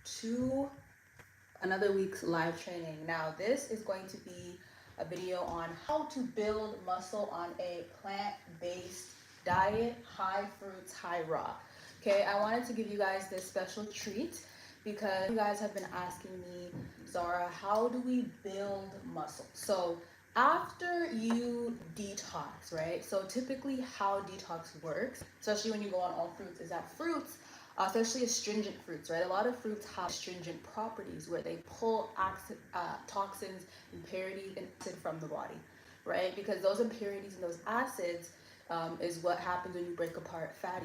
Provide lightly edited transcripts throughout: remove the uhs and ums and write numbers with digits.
to another week's live training. Now, this is going to be a video on how to build muscle on a plant-based diet, high fruits, high raw. Okay, I wanted to give you guys this special treat because you guys have been asking me, Zara, how do we build muscle? So after you detox, right? So typically how detox works, especially when you go on all fruits, is that fruits, especially astringent fruits, right? A lot of fruits have astringent properties where they pull toxins, impurities, and acid from the body, right? Because those impurities and those acids is what happens when you break apart fat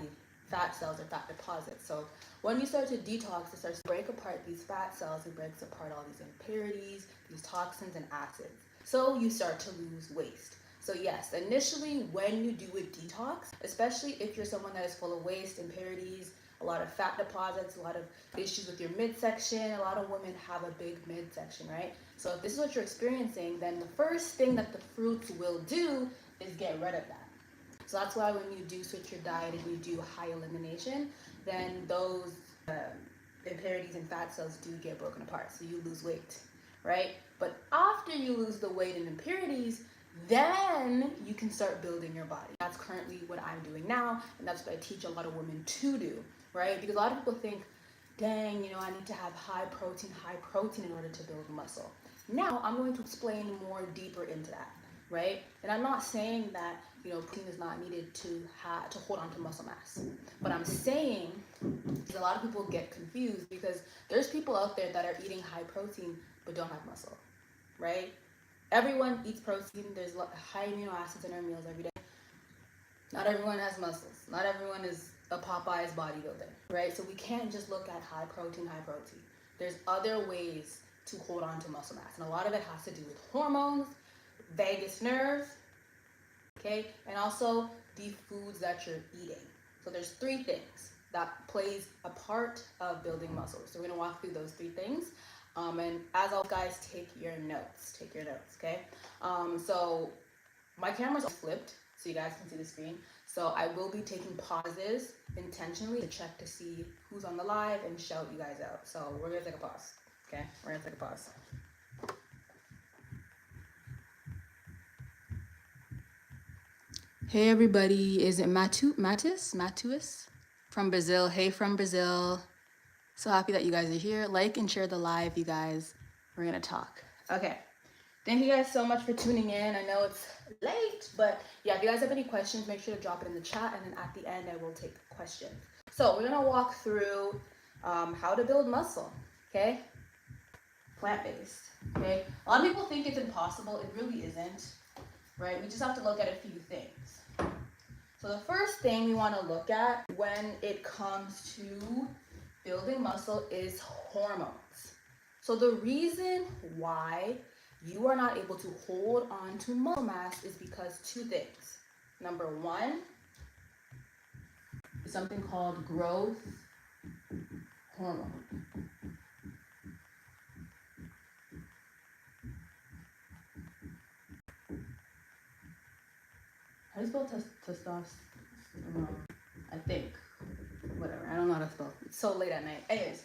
cells or fat deposits. So when you start to detox, it starts to break apart these fat cells. It breaks apart all these impurities, these toxins and acids. So you start to lose waste. So yes, initially when you do a detox, especially if you're someone that is full of waste, impurities, a lot of fat deposits, a lot of issues with your midsection, a lot of women have a big midsection, right? So if this is what you're experiencing, then the first thing that the fruits will do is get rid of that. So that's why when you do switch your diet and you do high elimination, then those impurities and fat cells do get broken apart. So you lose weight, right? But after you lose the weight and impurities, then you can start building your body. That's currently what I'm doing now, and that's what I teach a lot of women to do, right? Because a lot of people think, dang, you know, I need to have high protein in order to build muscle. Now I'm going to explain more deeper into that, right? And I'm not saying that, you know, protein is not needed to hold on to muscle mass. But I'm saying is a lot of people get confused because there's people out there that are eating high protein but don't have muscle, right? Everyone eats protein. There's high amino acids in our meals every day. Not everyone has muscles. Not everyone is a Popeye's bodybuilder, right? So we can't just look at high protein. There's other ways to hold on to muscle mass. And a lot of it has to do with hormones, vagus nerve, okay? And also the foods that you're eating. So there's 3 things that plays a part of building muscle. So we're gonna walk through those 3 things. And as always, guys, take your notes, okay? So my camera's flipped so you guys can see the screen. So I will be taking pauses intentionally to check to see who's on the live and shout you guys out. So we're gonna take a pause, okay? We're gonna take a pause. Hey everybody, is it Matus from Brazil? Hey from Brazil. So happy that you guys are here. Like and share the live, you guys. We're gonna talk. Okay. Thank you guys so much for tuning in. I know it's late, but yeah, if you guys have any questions, make sure to drop it in the chat, and then at the end, I will take questions. So we're gonna walk through how to build muscle, okay? Plant-based, okay? A lot of people think it's impossible. It really isn't, right? We just have to look at a few things. So the first thing we wanna look at when it comes to building muscle is hormones. So the reason why you are not able to hold on to muscle mass is because 2 things. Number 1 is something called growth hormone. How do you spell testosterone? I think. Whatever, I don't know how to spell. It's so late at night. Anyways,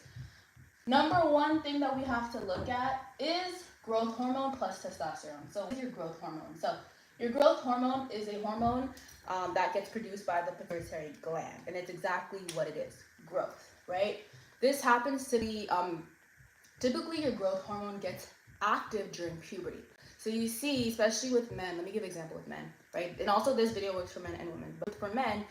number 1 thing that we have to look at is growth hormone plus testosterone. So what is your growth hormone? So your growth hormone is a hormone that gets produced by the pituitary gland, and it's exactly what it is, growth, right? This happens to be, typically your growth hormone gets active during puberty. So you see, especially with men, let me give an example with men, right? And also this video works for men and women, but for men,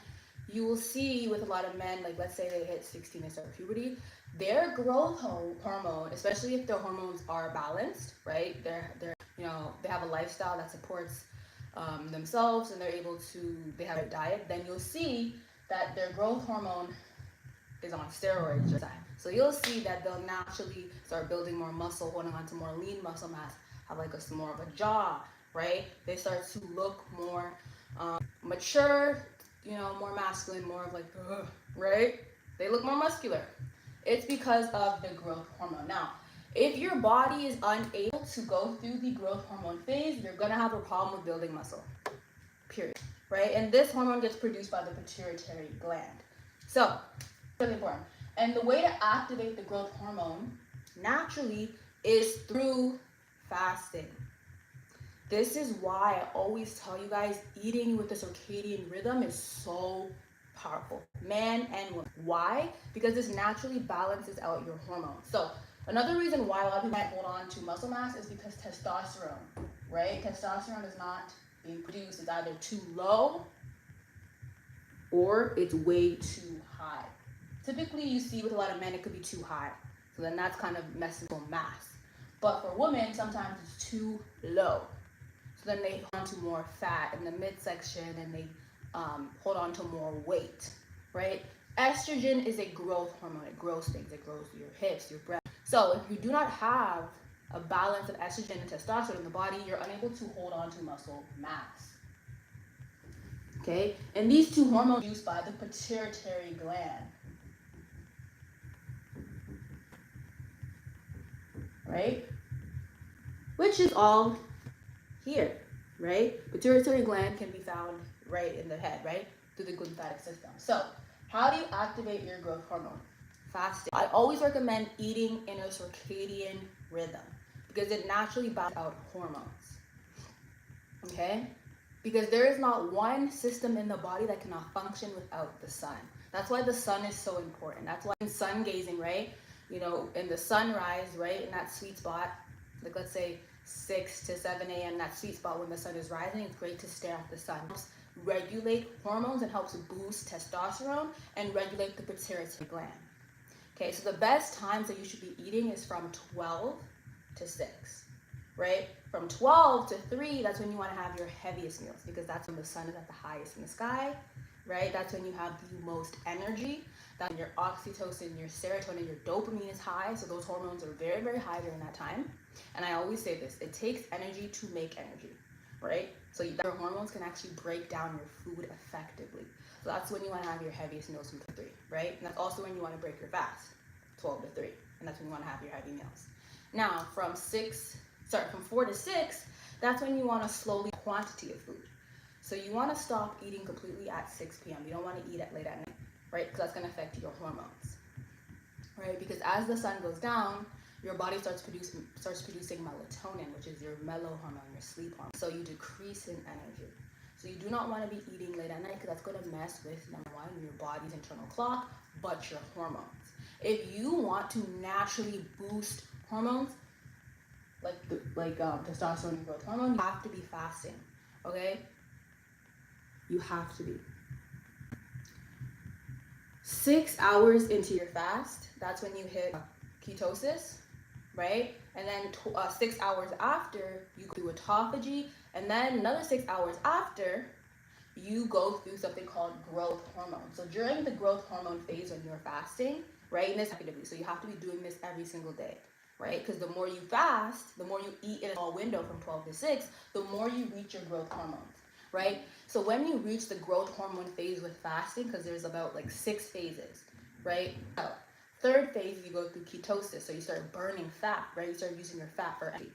you will see with a lot of men, like let's say they hit 16 and start puberty, their growth hormone, especially if their hormones are balanced, right? They're you know, they have a lifestyle that supports themselves and they have a diet, then you'll see that their growth hormone is on steroids. So you'll see that they'll naturally start building more muscle, holding on to more lean muscle mass, have like more of a jaw, right? They start to look more mature, you know, more masculine, more of like, right? They look more muscular. It's because of the growth hormone. Now, if your body is unable to go through the growth hormone phase, you're gonna have a problem with building muscle, period, right? And this hormone gets produced by the pituitary gland. So, really important. And the way to activate the growth hormone naturally is through fasting. This is why I always tell you guys eating with the circadian rhythm is so powerful, man and woman. Why? Because this naturally balances out your hormones. So another reason why a lot of people can't hold on to muscle mass is because testosterone, right? Testosterone is not being produced. It's either too low or it's way too high. Typically you see with a lot of men it could be too high. So then that's kind of messing with mass. But for women, sometimes it's too low. So then they hold on to more fat in the midsection and they hold on to more weight, right? Estrogen is a growth hormone. It grows things. It grows your hips, your breasts. So if you do not have a balance of estrogen and testosterone in the body, you're unable to hold on to muscle mass. Okay? And these two hormones are produced by the pituitary gland. Right? Which is all here, right? Pituitary gland can be found right in the head, right? Through the lymphatic system. So, how do you activate your growth hormone? Fasting. I always recommend eating in a circadian rhythm because it naturally balances out hormones. Okay? Because there is not one system in the body that cannot function without the sun. That's why the sun is so important. That's why in sun gazing, right? You know, in the sunrise, right? In that sweet spot, like let's say 6 to 7 a.m., that sweet spot when the sun is rising, it's great to stare at the sun. It helps regulate hormones and helps boost testosterone and regulate the pituitary gland. Okay, so the best times that you should be eating is from 12 to 6, right? From 12 to 3, that's when you want to have your heaviest meals because that's when the sun is at the highest in the sky, right? That's when you have the most energy. That's when your oxytocin, your serotonin, your dopamine is high. So those hormones are very, very high during that time. And I always say this, it takes energy to make energy, right? So your hormones can actually break down your food effectively. So that's when you want to have your heaviest meals from 3, right? And that's also when you want to break your fast, 12 to 3. And that's when you want to have your heavy meals. Now, from 4 to 6, that's when you want to slowly quantity of food. So you want to stop eating completely at 6 p.m. You don't want to eat at late at night, right? Because that's going to affect your hormones, right? Because as the sun goes down, your body starts producing melatonin, which is your mellow hormone, your sleep hormone. So you decrease in energy. So you do not want to be eating late at night because that's going to mess with, number one, your body's internal clock, but your hormones. If you want to naturally boost hormones, like testosterone and growth hormone, you have to be fasting, okay? You have to be. 6 hours into your fast, that's when you hit ketosis, right? And then 6 hours after, you go through autophagy, and then another 6 hours after, you go through something called growth hormone. So during the growth hormone phase when you're fasting, right, and this actively, so you have to be doing this every single day, right? Because the more you fast, the more you eat in a small window from 12 to 6, the more you reach your growth hormones, right? So when you reach the growth hormone phase with fasting, because there's about like 6 phases, right? Third phase, you go through ketosis, so you start burning fat, right? You start using your fat for energy.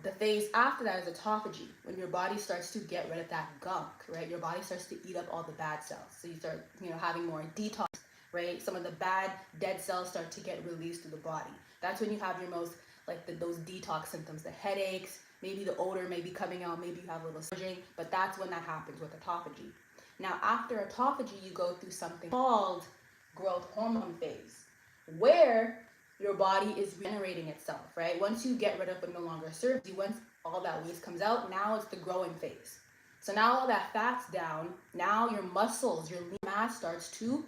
The phase after that is autophagy, when your body starts to get rid of that gunk, right? Your body starts to eat up all the bad cells. So you start, having more detox, right? Some of the bad dead cells start to get released to the body. That's when you have your most, those detox symptoms, the headaches, maybe the odor may be coming out, maybe you have a little surging, but that's when that happens with autophagy. Now, after autophagy, you go through something called growth hormone phase, where your body is regenerating itself, right? Once you get rid of what no longer serves you, once all that waste comes out, now it's the growing phase. So now all that fat's down, now your muscles, your lean mass starts to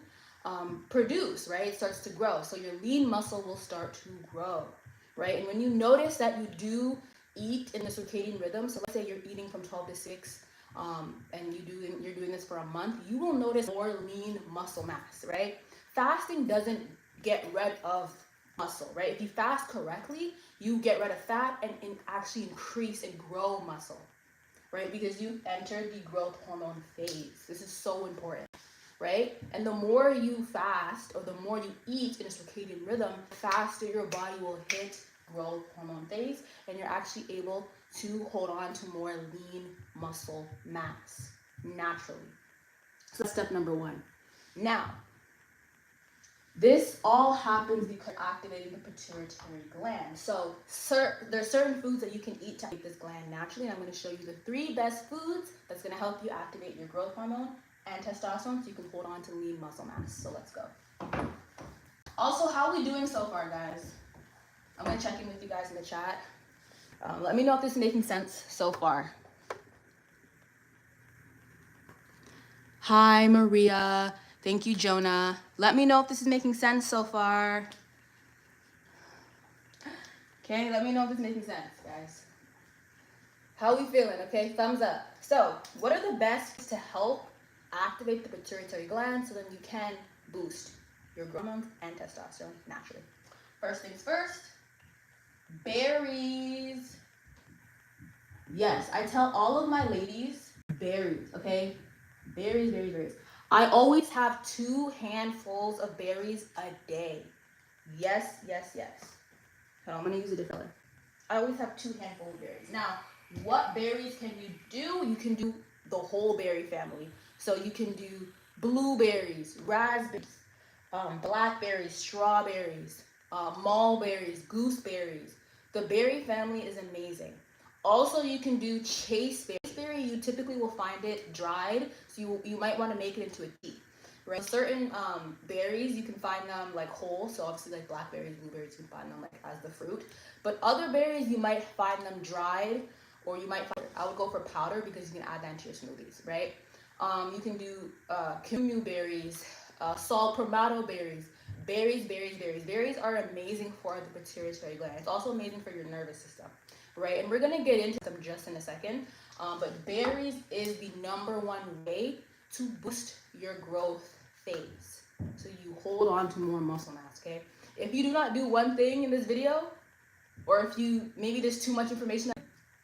produce, right? It starts to grow. So your lean muscle will start to grow, right? And when you notice that you do eat in the circadian rhythm, so let's say you're eating from 12 to 6, and you're doing this for a month, you will notice more lean muscle mass, right? Fasting doesn't get rid of muscle, right? If you fast correctly, you get rid of fat and actually increase and grow muscle, right? Because you entered the growth hormone phase. This is so important, right? And the more you fast or the more you eat in a circadian rhythm, the faster your body will hit growth hormone phase and you're actually able to hold on to more lean muscle mass naturally. So that's step number 1. Now, This all happens because activating the pituitary gland. So there's certain foods that you can eat to activate this gland naturally. And I'm going to show you the 3 best foods that's going to help you activate your growth hormone and testosterone so you can hold on to lean muscle mass. So let's go. Also, how are we doing so far, guys? I'm going to check in with you guys in the chat. Let me know if this is making sense so far. Hi, Maria. Thank you, Jonah. Let me know if this is making sense so far. Okay, let me know if this is making sense, guys. How are we feeling? Okay, thumbs up. So, what are the best to help activate the pituitary gland so then you can boost your hormones and testosterone naturally? First things first, berries. Yes, I tell all of my ladies berries, okay? Berries, berries, berries. I always have 2 handfuls of berries a day. Yes, yes, yes. I'm gonna use a different color. I always have 2 handfuls of berries. Now, what berries can you do? You can do the whole berry family. So you can do blueberries, raspberries, blackberries, strawberries, mulberries, gooseberries. The berry family is amazing. Also, you can do chaseberry. Chaseberry, you typically will find it dried, so you might want to make it into a tea. Right? Certain berries, you can find them like whole, so obviously like blackberries, blueberries, you can find them like as the fruit. But other berries, you might find them dried, or you might find, I would go for powder because you can add that into your smoothies, right? You can do kimu berries, salpomato berries, berries. Berries are amazing for the pituitary gland. It's also amazing for your nervous system, right? And we're gonna get into them just in a second. But berries is the #1 way to boost your growth phase, so you hold on to more muscle mass. Okay. If you do not do one thing in this video, or if you maybe there's too much information,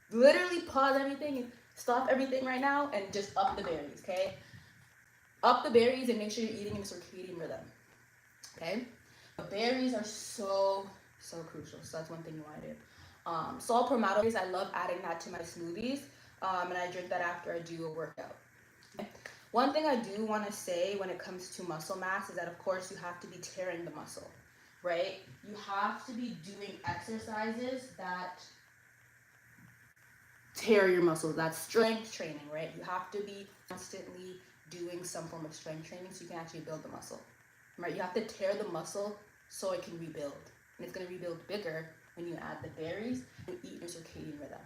literally pause everything and stop everything right now and just up the berries. Okay. Up the berries and make sure you're eating in a circadian rhythm. Okay. But berries are so crucial. So that's one thing you want to do. Salt berries, I love adding that to my smoothies, and I drink that after I do a workout. Okay. One thing I do want to say when it comes to muscle mass is that, of course, you have to be tearing the muscle, right? You have to be doing exercises that tear your muscles. That's strength training, right? You have to be constantly doing some form of strength training so you can actually build the muscle, right? You have to tear the muscle so it can rebuild. And it's going to rebuild bigger when you add the berries and eat your circadian rhythm.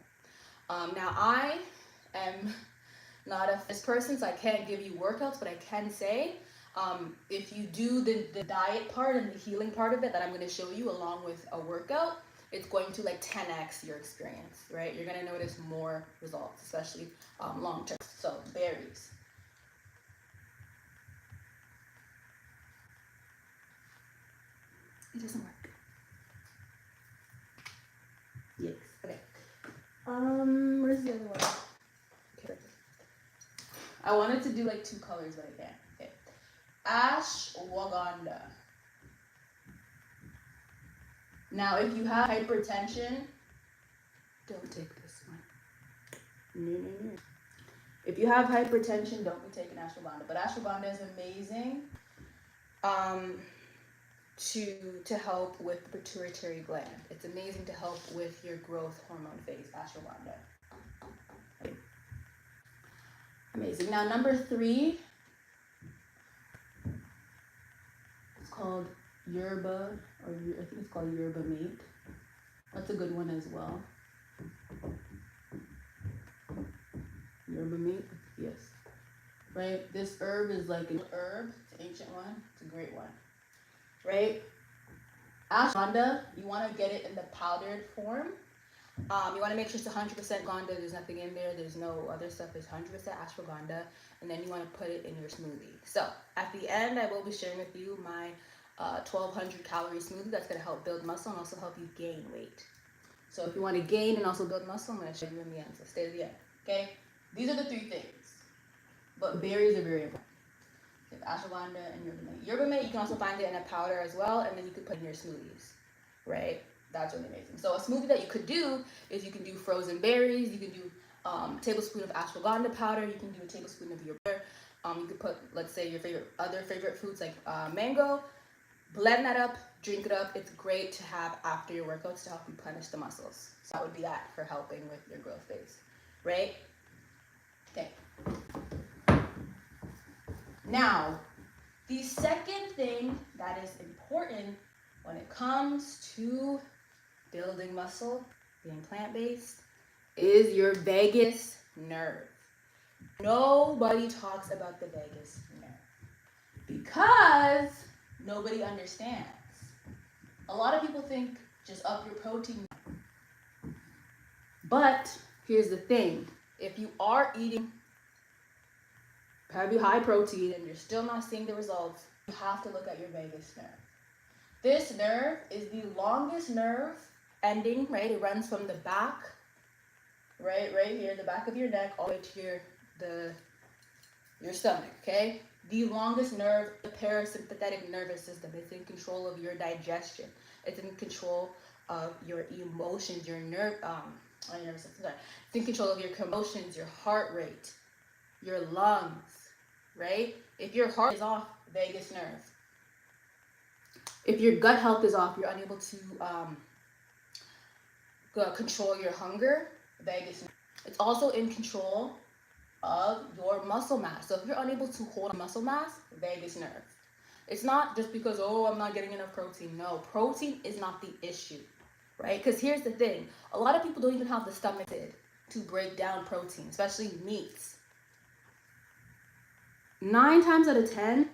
Now, I am not a fitness person, so I can't give you workouts, but I can say if you do the diet part and the healing part of it that I'm going to show you along with a workout, it's going to like 10x your experience, right? You're going to notice more results, especially long term. So berries. It doesn't work. Yes. Okay. Where's the other one? Okay. I wanted to do like 2 colors, but I can't. Okay. Ashwagandha. Now, if you have hypertension, don't take this one. No. If you have hypertension, don't be taking ashwagandha. But ashwagandha is amazing to help with the pituitary gland. It's amazing to help with your growth hormone phase, ashwagandha. Amazing. Now, number 3, it's called yerba, or I think it's called yerba mate. That's a good one as well. Yerba mate, yes. Right? This herb is like an herb. It's an ancient one. It's a great one. Right? Ashwagandha, you want to get it in the powdered form. You want to make sure it's 100% ashwagandha. There's nothing in there. There's no other stuff. It's 100% ashwagandha. And then you want to put it in your smoothie. So at the end, I will be sharing with you my 1,200 calorie smoothie that's going to help build muscle and also help you gain weight. So if you want to gain and also build muscle, I'm going to show you in the end. So stay to the end. Okay? These are the 3 things. But berries are very important. You have ashwagandha and yerba mate. Yerba mate, you can also find it in a powder as well, and then you could put it in your smoothies, right? That's really amazing. So a smoothie that you could do is you can do frozen berries, you can do a tablespoon of ashwagandha powder, you can do a tablespoon of your butter. You could put, let's say, your favorite fruits like mango, Blend that up, drink it up. It's great to have after your workouts to help replenish the muscles. So that would be that for helping with your growth phase, right? Okay. Now, the second thing that is important when it comes to building muscle, being plant-based, is your vagus nerve. Nobody talks about the vagus nerve because nobody understands. A lot of people think just up your protein. But here's the thing. If you are eating probably high protein and you're still not seeing the results, you have to look at your vagus nerve. This nerve is the longest nerve ending, right? It runs from the back, right here, the back of your neck, all the way to your stomach, okay? The longest nerve, the parasympathetic nervous system. It's in control of your digestion. It's in control of your emotions, your nervous system. Sorry. It's in control of your emotions, your heart rate, your lungs, right? If your heart is off, vagus nerve. If your gut health is off, you're unable to control your hunger, vagus nerve. It's also in control of your muscle mass. So if you're unable to hold muscle mass, vagus nerve. It's not just because, oh, I'm not getting enough protein. No, protein is not the issue, right? Because here's the thing. A lot of people don't even have the stomach to break down protein, especially meats. 9 times out of 10,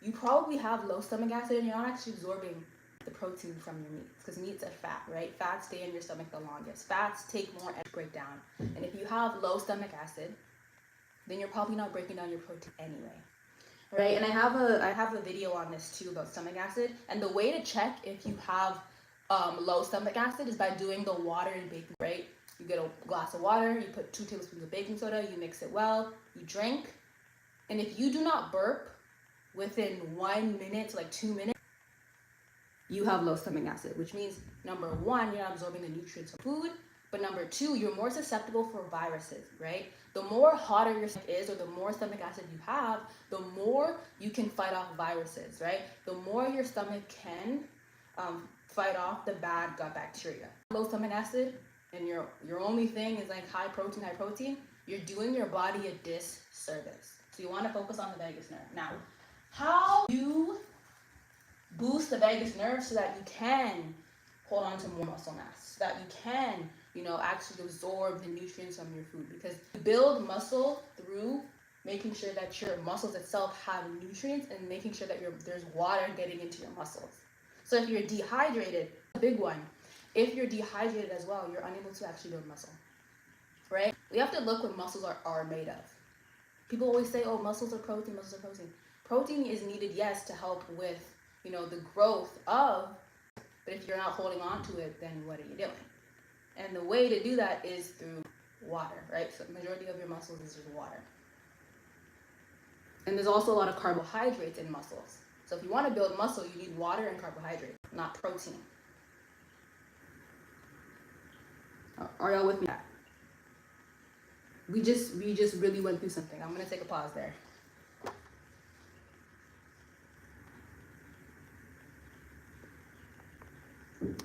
you probably have low stomach acid and you're not actually absorbing the protein from your meats, because meats are fat, right? Fats stay in your stomach the longest. Fats take more energy to break down. And if you have low stomach acid, then you're probably not breaking down your protein anyway, right? And I have a video on this too about stomach acid, and the way to check if you have low stomach acid is by doing the water and baking, right? You get a glass of water, you put 2 tablespoons of baking soda, you mix it well, you drink, and if you do not burp within 1 minute to like 2 minutes, you have low stomach acid, which means number 1, you're not absorbing the nutrients from food, but number 2, you're more susceptible for viruses, right? The more hotter your stomach is, or the more stomach acid you have, the more you can fight off viruses, right? The more your stomach can fight off the bad gut bacteria. Low stomach acid, and your only thing is like high protein, you're doing your body a disservice. So you want to focus on the vagus nerve. Now, how do you boost the vagus nerve so that you can hold on to more muscle mass, so that you can, actually absorb the nutrients from your food? Because you build muscle through making sure that your muscles itself have nutrients and making sure that there's water getting into your muscles. So if you're dehydrated, a big one, if you're dehydrated as well, you're unable to actually build muscle, right? We have to look what muscles are made of. People always say, oh, muscles are protein. Protein is needed, yes, to help with, the growth of, but if you're not holding on to it, then what are you doing? And the way to do that is through water, right? So the majority of your muscles is just water. And there's also a lot of carbohydrates in muscles. So if you want to build muscle, you need water and carbohydrates, not protein. Are y'all with me? We just really went through something. I'm going to take a pause there.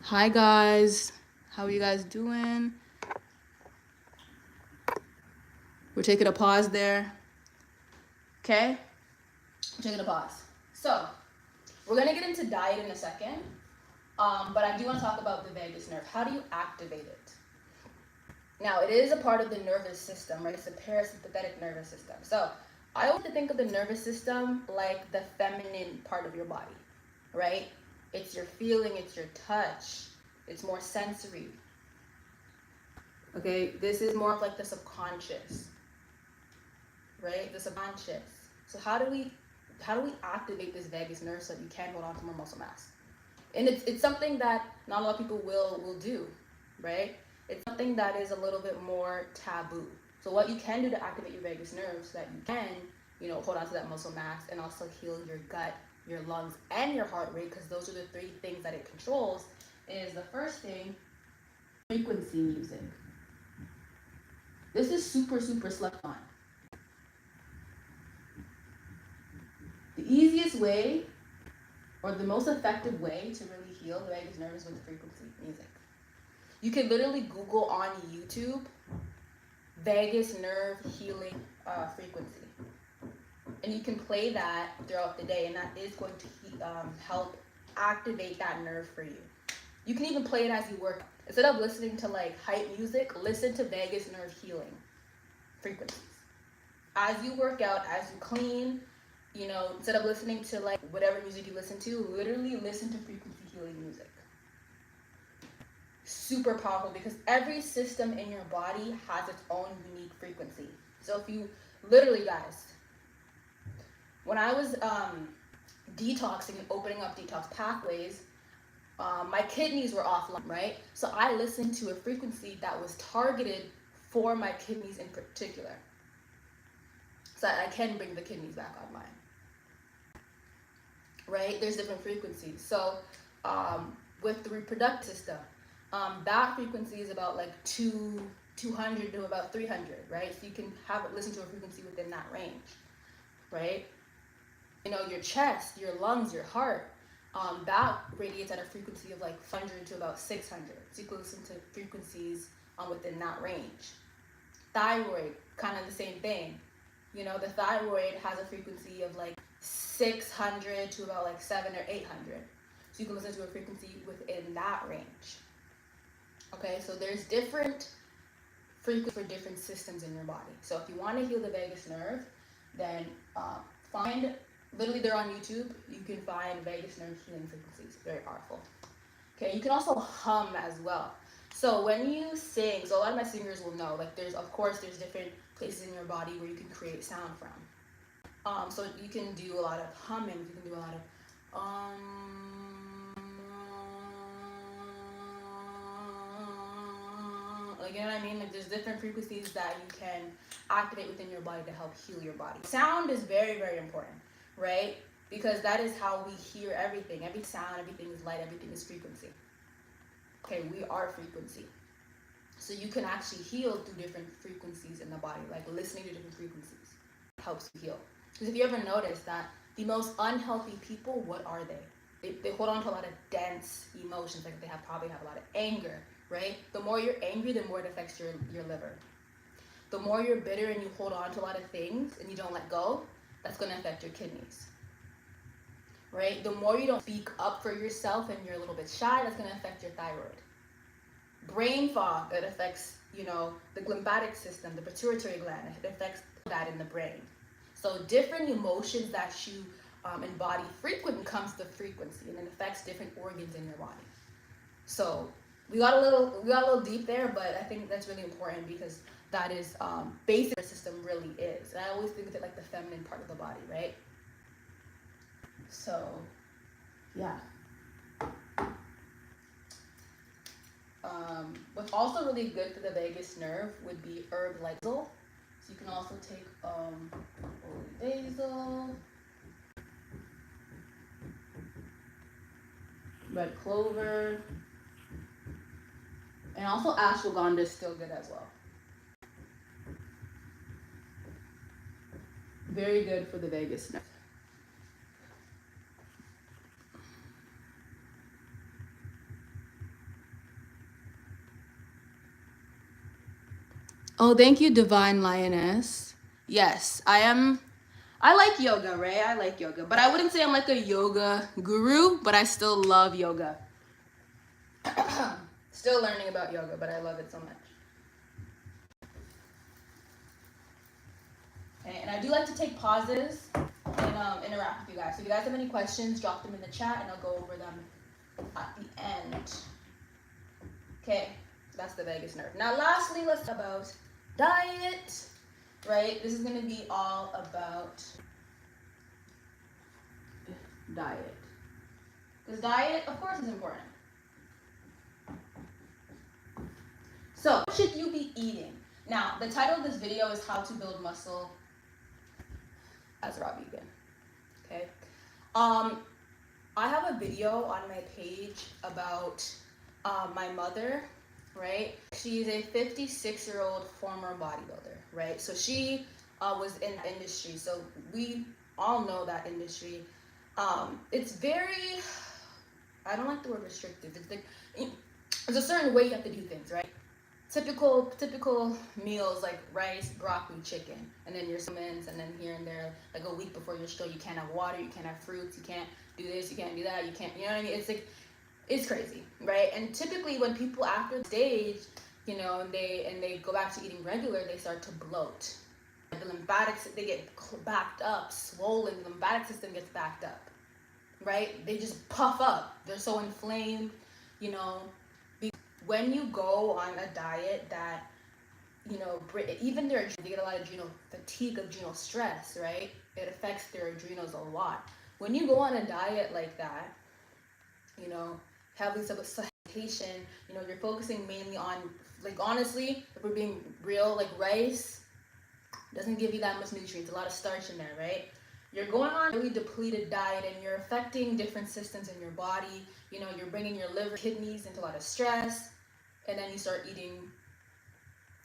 Hi guys, how are you guys doing? We're taking a pause there. Okay? We're taking a pause. So, we're going to get into diet in a second, but I do want to talk about the vagus nerve. How do you activate it? Now, it is a part of the nervous system, right? It's the parasympathetic nervous system. So, I like to think of the nervous system like the feminine part of your body, right? It's your feeling, it's your touch, it's more sensory. Okay, this is more of like the subconscious, right? The subconscious. So how do we activate this vagus nerve so that you can hold on to more muscle mass? And it's something that not a lot of people will do, right? It's something that is a little bit more taboo. So what you can do to activate your vagus nerve so that you can, hold on to that muscle mass and also heal your gut, your lungs, and your heart rate, because those are the 3 things that it controls, is the first thing, frequency music. This is super slept on. The easiest way, or the most effective way to really heal the vagus nerve is with frequency music. You can literally Google on YouTube vagus nerve healing frequency, and you can play that throughout the day, and that is going to help activate that nerve for you. You can even play it as you work. Instead of listening to like hype music, listen to vagus nerve healing frequencies. As you work out, as you clean, you know, instead of listening to like whatever music you listen to, literally listen to frequency healing music. Super powerful, because every system in your body has its own unique frequency. So if you literally, guys, when I was detoxing and opening up detox pathways, my kidneys were offline, right? So I listened to a frequency that was targeted for my kidneys in particular, so I can bring the kidneys back online, right? There's different frequencies. So with the reproductive system, that frequency is about like 200 to about 300, right? So you can listen to a frequency within that range, right? You know, your chest, your lungs, your heart, that radiates at a frequency of like 100 to about 600. So you can listen to frequencies within that range. Thyroid, kind of the same thing. You know, the thyroid has a frequency of like 600 to about like 700 or 800. So you can listen to a frequency within that range. Okay, so there's different frequencies for different systems in your body. So if you want to heal the vagus nerve, then find, literally they're on YouTube, you can find vagus nerve healing frequencies. Very powerful. Okay, you can also hum as well. So when you sing, so a lot of my singers will know, like there's different places in your body where you can create sound from. So you can do a lot of humming, you can do a lot of like, you know what I mean? Like there's different frequencies that you can activate within your body to help heal your body. Sound is very, very important, right? Because that is how we hear everything. Every sound, everything is light, everything is frequency. Okay, we are frequency. So you can actually heal through different frequencies in the body, like listening to different frequencies helps you heal. Because if you ever notice that the most unhealthy people, what are they? They hold on to a lot of dense emotions, like they probably have a lot of anger, right? The more you're angry, the more it affects your liver. The more you're bitter and you hold on to a lot of things and you don't let go, that's going to affect your kidneys. Right? The more you don't speak up for yourself and you're a little bit shy, that's going to affect your thyroid. Brain fog, that affects, you know, the lymphatic system, the pituitary gland, it affects that in the brain. So different emotions that you embody frequently comes the frequency, and it affects different organs in your body. So we got a little deep there, but I think that's really important because that is basic the system really is. And I always think of it like the feminine part of the body, right? So, yeah. What's also really good for the vagus nerve would be herb like basil. So you can also take holy basil, red clover, and also ashwagandha is still good as well. Very good for the vagus nerve. Oh, thank you, Divine Lioness. Yes, I like yoga, right? I like yoga, but I wouldn't say I'm like a yoga guru, but I still love yoga. Still learning about yoga, but I love it so much. Okay, and I do like to take pauses and interact with you guys. So if you guys have any questions, drop them in the chat and I'll go over them at the end. Okay, that's the vagus nerve. Now lastly, let's talk about diet, right? This is going to be all about diet. Because diet, of course, is important. So, what should you be eating? Now, the title of this video is How to Build Muscle as a Raw Vegan. Okay. I have a video on my page about my mother, right? She's a 56-year-old former bodybuilder, right? So she was in the industry. So we all know that industry. It's very, I don't like the word restrictive. It's like, there's a certain way you have to do things, right? Typical meals like rice, broccoli, chicken, and then your supplements, and then here and there, like a week before your show, you can't have water, you can't have fruits, you can't do this, you can't do that, you can't, you know what I mean? It's like, it's crazy, right? And typically when people after the stage, and they go back to eating regular, they start to bloat. The lymphatics, they get backed up, swollen. The lymphatic system gets backed up, right? They just puff up. They're so inflamed, you know. When you go on a diet that, even their, they get a lot of adrenal fatigue, adrenal stress, right? It affects their adrenals a lot. When you go on a diet like that, heavily supplementation, you're focusing mainly on, like, honestly, if we're being real, like rice doesn't give you that much nutrients, a lot of starch in there, right? You're going on a really depleted diet and you're affecting different systems in your body. You're bringing your liver, kidneys into a lot of stress, and then you start eating,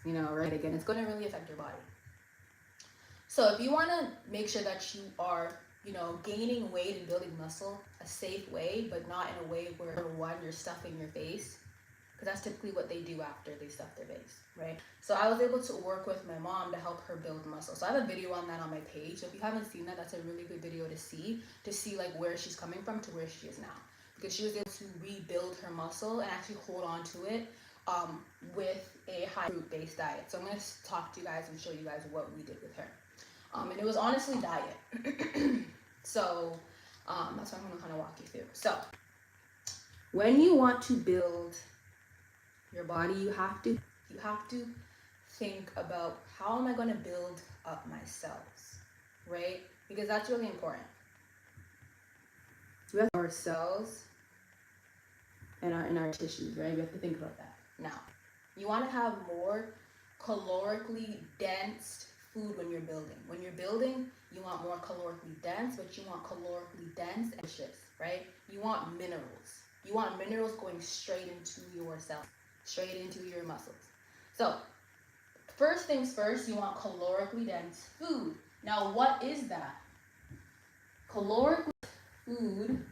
right again. It's going to really affect your body. So if you want to make sure that you are, gaining weight and building muscle a safe way, but not in a way where, number one, you're stuffing your face, because that's typically what they do after they stuff their face, right? So I was able to work with my mom to help her build muscle. So I have a video on that on my page. So if you haven't seen that, that's a really good video to see like where she's coming from to where she is now, because she was able to rebuild her muscle and actually hold on to it with a high fruit-based diet. So I'm going to talk to you guys and show you guys what we did with her. And it was honestly diet. So that's what I'm going to kind of walk you through. So when you want to build your body, you have to think about, how am I going to build up my cells, right? Because that's really important. We have our cells and our tissues, right? We have to think about that. Now, you want to have more calorically dense food when you're building. When you're building, you want more calorically dense, but you want calorically dense and delicious, right? You want minerals. You want minerals going straight into your cells, straight into your muscles. So, first things first, you want calorically dense food. Now, what is that? Calorically food,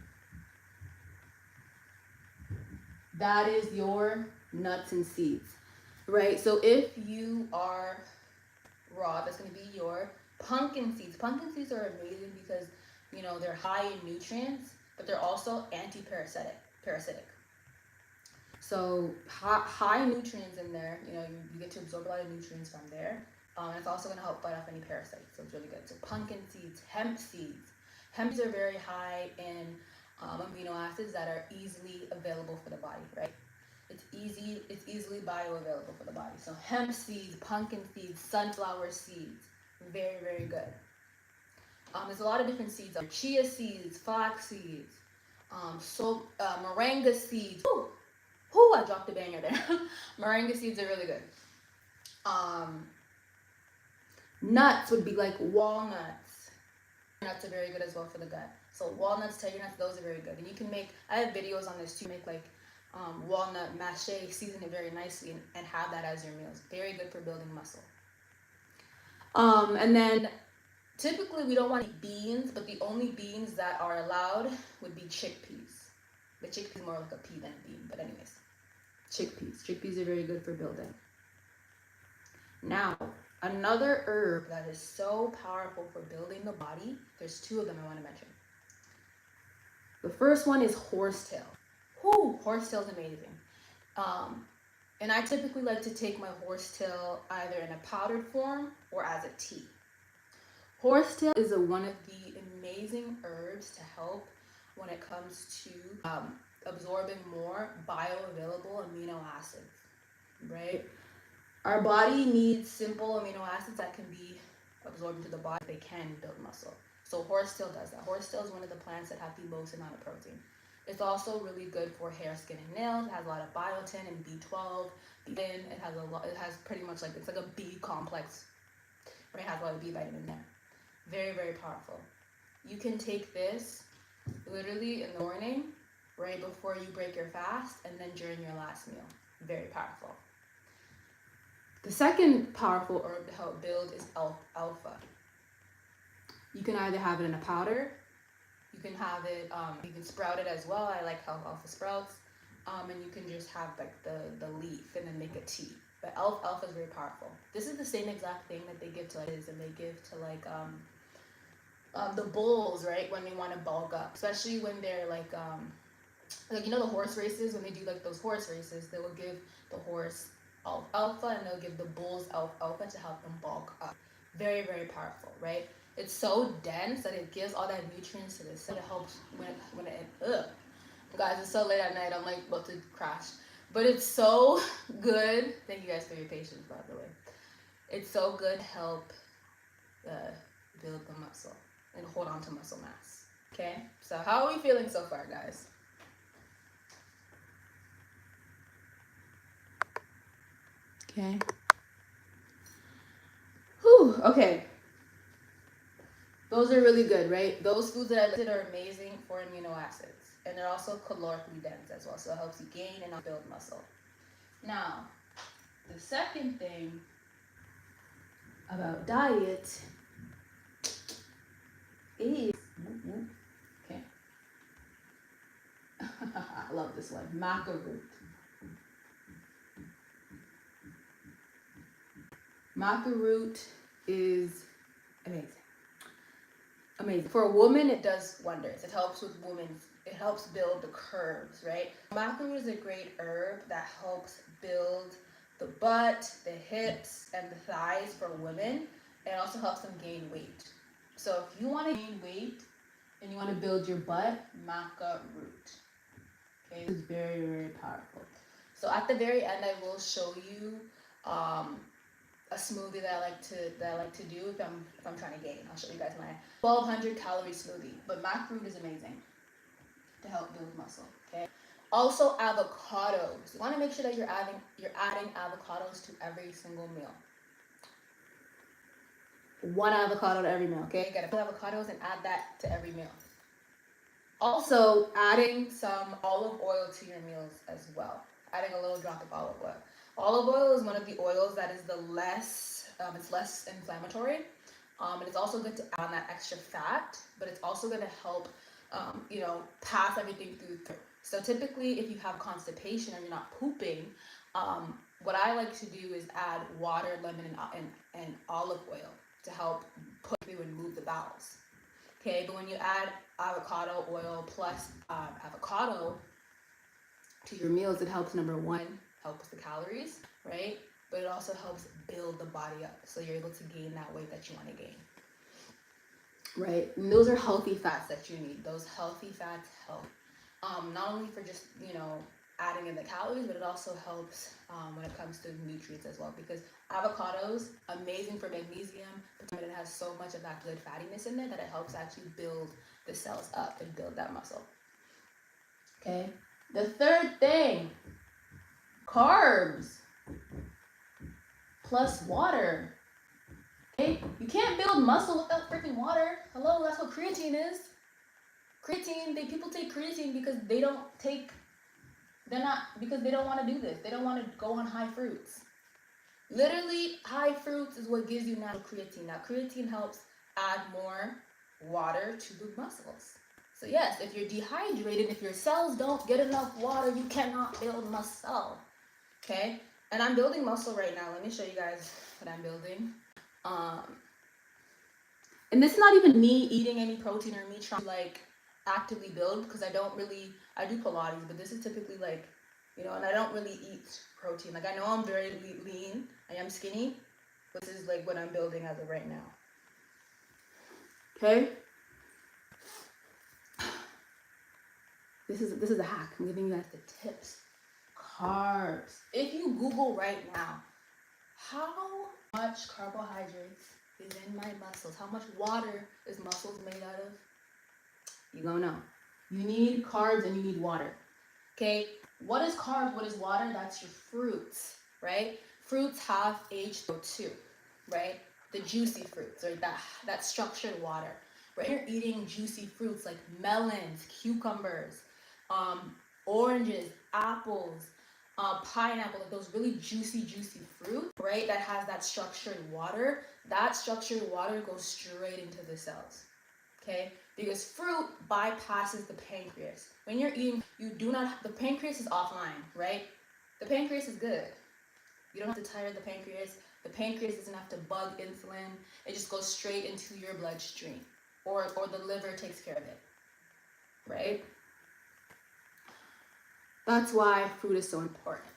that is your nuts and seeds, right? So if you are raw, that's going to be your pumpkin seeds. Pumpkin seeds are amazing because, they're high in nutrients, but they're also parasitic. So high nutrients in there, you get to absorb a lot of nutrients from there. And it's also going to help fight off any parasites, so it's really good. So pumpkin seeds, hemp seeds. Hemp seeds are very high in amino acids that are easily available for the body, right? It's easily bioavailable for the body. So hemp seeds, pumpkin seeds, sunflower seeds, very, very good. There's a lot of different seeds. Chia seeds, flax seeds, moringa seeds. Ooh, I dropped a banger there. Moringa seeds are really good. Nuts would be like walnuts. Nuts are very good as well for the gut. So walnuts, tiger nuts, those are very good. And you can make, I have videos on this too, make like walnut mache, season it very nicely and have that as your meals. Very good for building muscle. And then typically we don't want to eat beans, but the only beans that are allowed would be chickpeas. The chickpea is more like a pea than a bean, but anyways, chickpeas. Chickpeas are very good for building. Now, another herb that is so powerful for building the body, there's two of them I want to mention. The first one is horsetail. Horsetail is amazing. And I typically like to take my horsetail either in a powdered form or as a tea. Horsetail is one of the amazing herbs to help when it comes to absorbing more bioavailable amino acids, right? Our body needs simple amino acids that can be absorbed into the body. They can build muscle. So horsetail does that. Horsetail is one of the plants that have the most amount of protein. It's also really good for hair, skin, and nails. It has a lot of biotin and B12. Then it has pretty much like, it's like a B complex, right? It has a lot of B vitamin there. Very, very powerful. You can take this literally in the morning, right before you break your fast, and then during your last meal. Very powerful. The second powerful herb to help build is alpha. You can either have it in a powder You can have it, you can sprout it as well. I like alfalfa sprouts. And you can just have like the leaf and then make a tea. But alfalfa is very powerful. This is the same exact thing that they give to like and they give to like the bulls, right? When they want to bulk up, especially when they're like you know the horse races, when they do like those horse races, they will give the horse alfalfa and they'll give the bulls alfalfa to help them bulk up. Very, very powerful, right? It's so dense that it gives all that nutrients to the cell. It helps when it guys, it's so late at night, I'm like about to crash, but it's so good. Thank you guys for your patience, by the way. It's so good to help build the muscle and hold on to muscle mass. Okay, so how are we feeling so far, guys? Okay. Whew, okay. Those are really good, right? Those foods that I listed are amazing for amino acids. And they're also calorically dense as well. So it helps you gain and build muscle. Now, the second thing about diet is, okay. I love this one, maca root. Maca root is amazing. Amazing. For a woman, it does wonders. It helps with women's, it helps build the curves, right? Maca root is a great herb that helps build the butt, the hips, and the thighs for women. It also helps them gain weight. So if you want to gain weight and you want to build your butt, maca root. Okay, this is very, very powerful. So at the very end, I will show you a smoothie that I like to do if I'm trying to gain. I'll show you guys my 1,200 calorie smoothie. But maca root is amazing to help build muscle. Okay. Also avocados. You want to make sure that you're adding avocados to every single meal. 1 avocado to every meal. Okay. You gotta put avocados and add that to every meal. Also adding some olive oil to your meals as well. Adding a little drop of olive oil. Olive oil is one of the oils that is it's less inflammatory. And it's also good to add on that extra fat, but it's also going to help, pass everything through. So typically, if you have constipation and you're not pooping, what I like to do is add water, lemon, and olive oil to help put through and move the bowels. Okay, but when you add avocado oil plus avocado to your meals, it helps, number one, helps the calories, right? But it also helps build the body up so you're able to gain that weight that you want to gain, right? And those are healthy fats that you need. Those healthy fats help not only for just, adding in the calories, but it also helps when it comes to nutrients as well, because avocados, amazing for magnesium, but it has so much of that good fattiness in there that it helps actually build the cells up and build that muscle. Okay, the third thing, carbs plus water. Okay, you can't build muscle without freaking water. Hello, that's what creatine is. People take creatine because they don't want to do this. They don't want to go on high fruits. Literally, high fruits is what gives you natural creatine. Now, creatine helps add more water to the muscles. So yes, if you're dehydrated, if your cells don't get enough water, you cannot build muscle. Okay? And I'm building muscle right now. Let me show you guys what I'm building. And this is not even me eating any protein or me trying to actively build, because I do Pilates, but this is typically and I don't really eat protein. I know I'm very lean, I am skinny, but this is what I'm building as of right now. Okay? This is a hack. I'm giving you guys the tips. Carbs. If you Google right now, how much carbohydrates is in my muscles, how much water is muscles made out of, you're gonna know. You need carbs and you need water. Okay, what is carbs? What is water? That's your fruits, right? Fruits have H2O2, right? The juicy fruits, right? That structured water, right? You're eating juicy fruits like melons, cucumbers, oranges, apples, pineapple, those really juicy fruit, right? That has that structured water. That structured water goes straight into the cells. Okay, because fruit bypasses the pancreas. When you're eating, the pancreas is offline, right? The pancreas is good. You don't have to tire the pancreas. The pancreas doesn't have to bug insulin. It just goes straight into your bloodstream, or the liver takes care of it, right? That's why fruit is so important,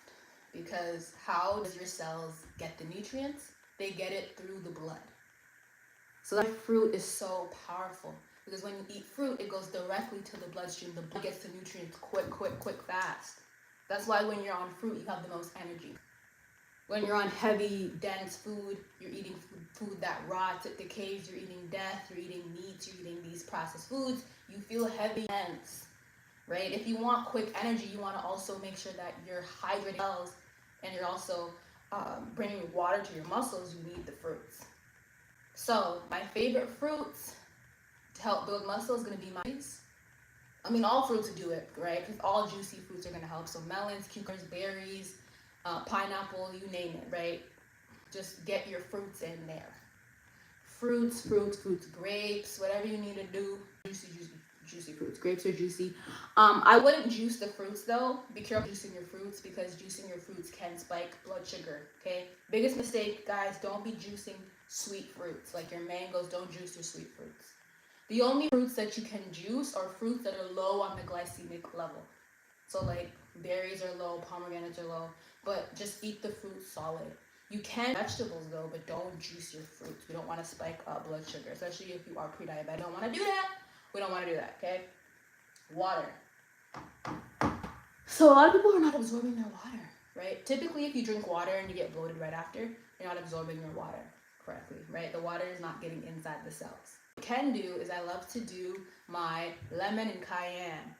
because how does your cells get the nutrients? They get it through the blood. So that fruit is so powerful, because when you eat fruit, it goes directly to the bloodstream. The blood gets the nutrients quick, fast. That's why when you're on fruit, you have the most energy. When you're on heavy, dense food, you're eating food that rots, it decays, you're eating death, you're eating meats, you're eating these processed foods, you feel heavy, dense, right? If you want quick energy, you want to also make sure that you're hydrating cells, and you're also bringing water to your muscles. You need the fruits. So my favorite fruits to help build muscle is going to be all fruits do it, right? Because all juicy fruits are going to help. So melons, cucumbers, berries, pineapple, you name it, right? Just get your fruits in there. Fruits, grapes, whatever you need to do. Juicy fruits. Grapes are juicy. I wouldn't juice the fruits though. Be careful juicing your fruits, because juicing your fruits can spike blood sugar, okay? Biggest mistake, guys, don't be juicing sweet fruits. Like your mangoes, don't juice your sweet fruits. The only fruits that you can juice are fruits that are low on the glycemic level. So like berries are low, pomegranates are low, but just eat the fruit solid. You can vegetables though, but don't juice your fruits. We don't want to spike up blood sugar, especially if you are pre-diabetic. Don't want to do that. We don't want to do that, okay? Water. So a lot of people are not absorbing their water, right? Typically, if you drink water and you get bloated right after, you're not absorbing your water correctly, right? The water is not getting inside the cells. What you can do is I love to do my lemon and cayenne,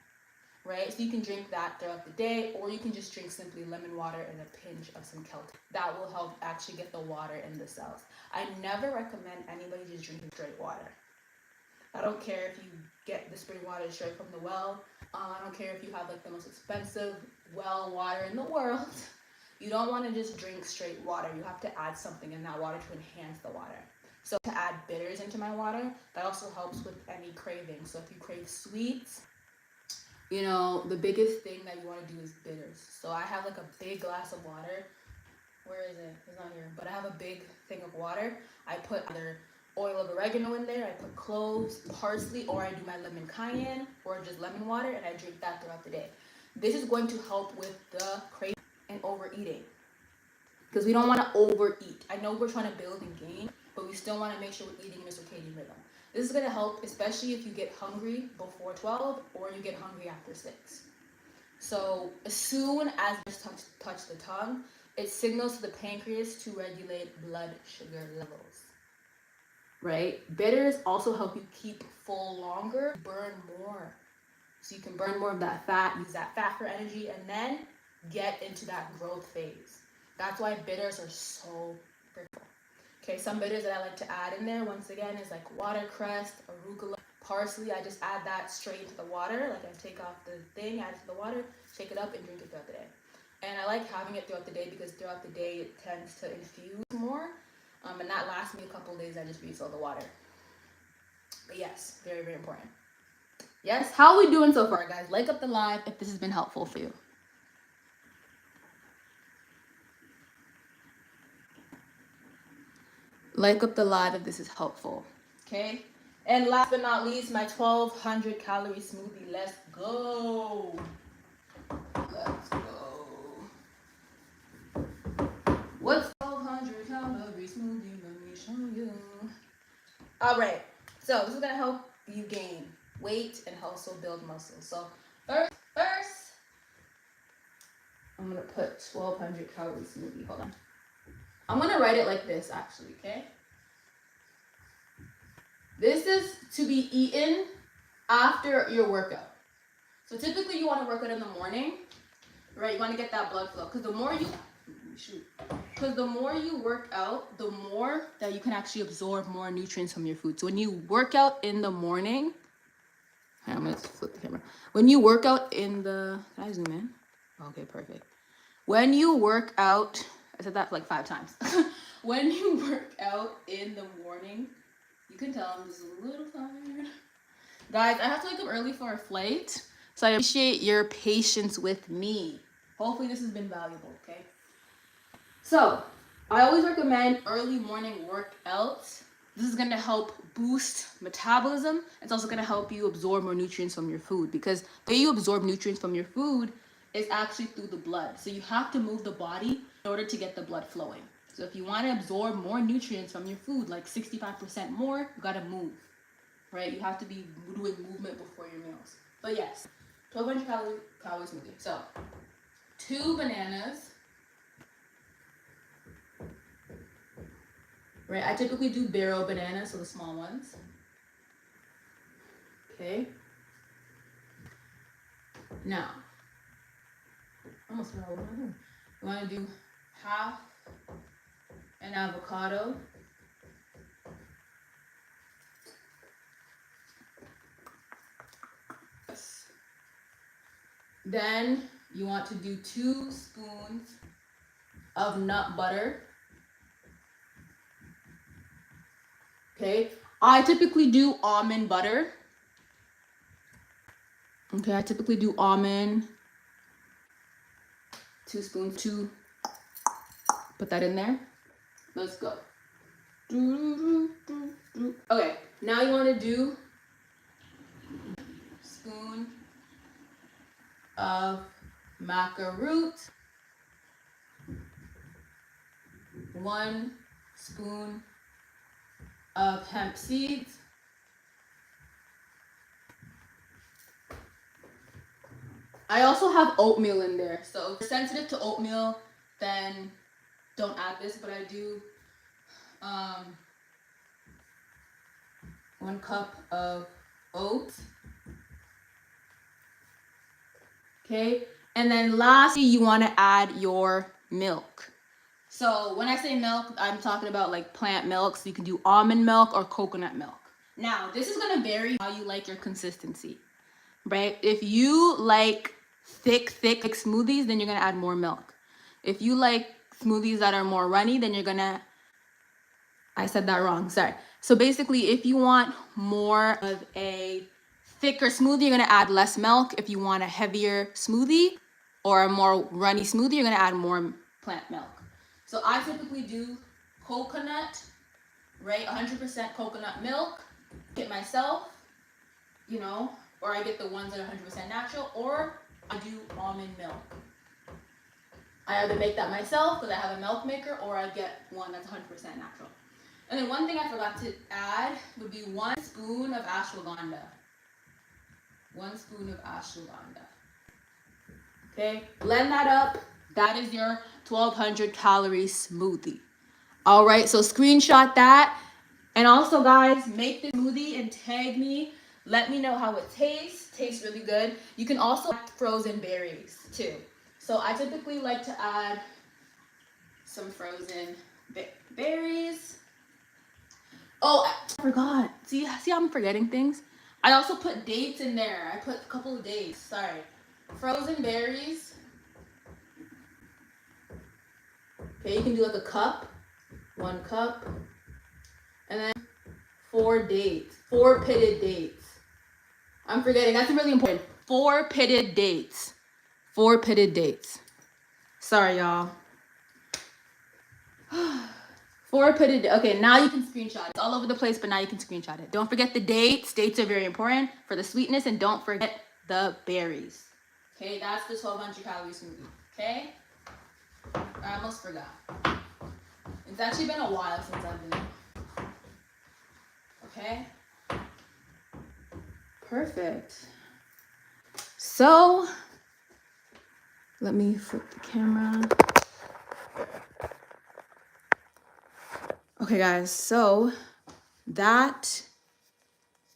right? So you can drink that throughout the day, or you can just drink simply lemon water and a pinch of some Celtic. That will help actually get the water in the cells. I never recommend anybody just drinking straight water. I don't care if you get the spring water straight from the well. I don't care if you have like the most expensive well water in the world. You don't want to just drink straight water. You have to add something in that water to enhance the water. So to add bitters into my water, that also helps with any craving. So if you crave sweets, the biggest thing that you want to do is bitters. So I have like a big glass of water. Where is it? It's not here. But I have a big thing of water. I put either oil of oregano in there, I put cloves, parsley, or I do my lemon cayenne, or just lemon water, and I drink that throughout the day. This is going to help with the craving and overeating, because we don't want to overeat. I know we're trying to build and gain, but we still want to make sure we're eating in a circadian rhythm. This is going to help, especially if you get hungry before 12 or you get hungry after 6. So as soon as you touch the tongue, it signals to the pancreas to regulate blood sugar levels. Right? Bitters also help you keep full longer, burn more. So you can burn more of that fat, use that fat for energy, and then get into that growth phase. That's why bitters are so critical. Okay, some bitters that I like to add in there, once again, is like watercress, arugula, parsley. I just add that straight into the water. Like I take off the thing, add it to the water, shake it up, and drink it throughout the day. And I like having it throughout the day because throughout the day it tends to infuse more. And that lasts me a couple days. I just refill the water. But yes, very, very important. Yes, how are we doing so far, guys? Like up the live if this has been helpful for you. Like up the live if this is helpful. Okay? And last but not least, my 1,200 calorie smoothie. Let's go. Let's go. What's 1,200 calorie smoothie? Let me show you. All right. So this is going to help you gain weight and also build muscle. So first, I'm going to put 1,200 calorie smoothie. Hold on. I'm going to write it like this, actually, okay? This is to be eaten after your workout. So typically you want to work out in the morning, right? You want to get that blood flow. Because the more you work out, the more that you can actually absorb more nutrients from your food. So when you work out in the morning, I'm going to flip the camera. When you work out in the, can I zoom in? Okay, perfect. When you work out, I said that like 5 times. When you work out in the morning, you can tell I'm just a little tired. Guys, I have to wake up early for a flight, so I appreciate your patience with me. Hopefully this has been valuable, okay? So, I always recommend early morning workouts. This is gonna help boost metabolism. It's also gonna help you absorb more nutrients from your food, because the way you absorb nutrients from your food is actually through the blood. So you have to move the body in order to get the blood flowing. So if you want to absorb more nutrients from your food, like 65% more, you gotta move, right? You have to be doing movement before your meals. But yes, 1,200 calorie smoothie. So 2 bananas. Right, I typically do barrel bananas, so the small ones. Okay. Now, almost forgot what I'm doing. You want to do half an avocado. Then you want to do 2 spoons of nut butter. Okay, I typically do almond butter. Okay, I typically do almond. 2 spoons, put that in there. Let's go. Okay, now you want to do spoon of maca root, 1 spoon of hemp seeds, I also have oatmeal in there. So if you're sensitive to oatmeal, then don't add this, but I do 1 cup of oats. Okay, and then lastly, you want to add your milk. So when I say milk, I'm talking about like plant milk. So you can do almond milk or coconut milk. Now, this is going to vary how you like your consistency, right? If you like thick smoothies, then you're going to add more milk. If you like smoothies that are more runny, then you're going to, I said that wrong, sorry. So basically, if you want more of a thicker smoothie, you're gonna add less milk. If you want a heavier smoothie or a more runny smoothie, you're gonna add more plant milk. So I typically do coconut, right? 100% coconut milk. Get myself, you know, or I get the ones that are 100% natural, or I do almond milk. I either make that myself because I have a milk maker, or I get one that's 100% natural. And then one thing I forgot to add would be 1 spoon of ashwagandha. 1 spoon of ashwagandha. Okay, blend that up. That is your 1,200 calorie smoothie. All right, so screenshot that. And also, guys, make the smoothie and tag me. Let me know how it tastes. Tastes really good. You can also add frozen berries too. So I typically like to add some frozen berries. Oh, I forgot. See how I'm forgetting things? I also put dates in there. I put a couple of dates. Sorry. Frozen berries. Okay, you can do like a cup. 1 cup. And then 4 dates. 4 pitted dates. I'm forgetting. That's really important. 4 pitted dates. 4 pitted dates. Sorry, y'all. 4 pitted. Okay, now you can screenshot it. It's all over the place, but now you can screenshot it. Don't forget the dates. Dates are very important for the sweetness, and don't forget the berries. Okay, that's the 1,200 calorie smoothie. Okay, I almost forgot. It's actually been a while since I've been. Okay. Perfect. So let me flip the camera. Okay, guys, so that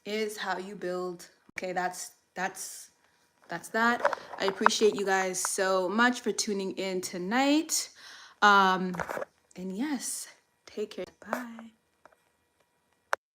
is how you build. Okay, that's that. I appreciate you guys so much for tuning in tonight. And yes, take care. Bye.